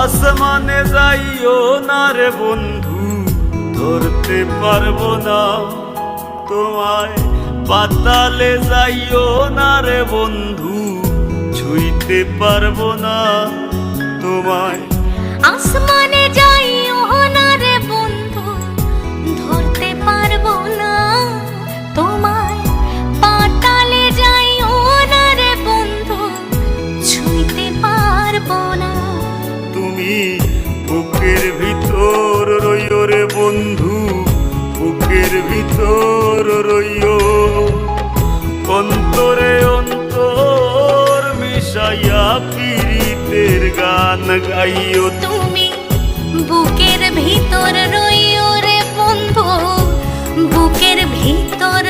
আসমানে যাইও না রে বন্ধু, ধরতে পারবো না তোমায়। পাতালে যাইও না রে বন্ধু, ছুঁইতে পারবো না তোমায়। আসমানে যাইও না রে বন্ধু, ধরতে পারবো না তোমায়। পাতালে যাইও না রে বন্ধু, ছুঁইতে পারবো না। তুমি বুকের ভিতর রইও রে বন্ধু, বুকের ভিতর রইও। অন্তরে অন্তর মিশাইয়া পীড়িতের গান গাইও। তুমি বুকের ভিতর রইও রে বন্ধু, বুকের ভিতর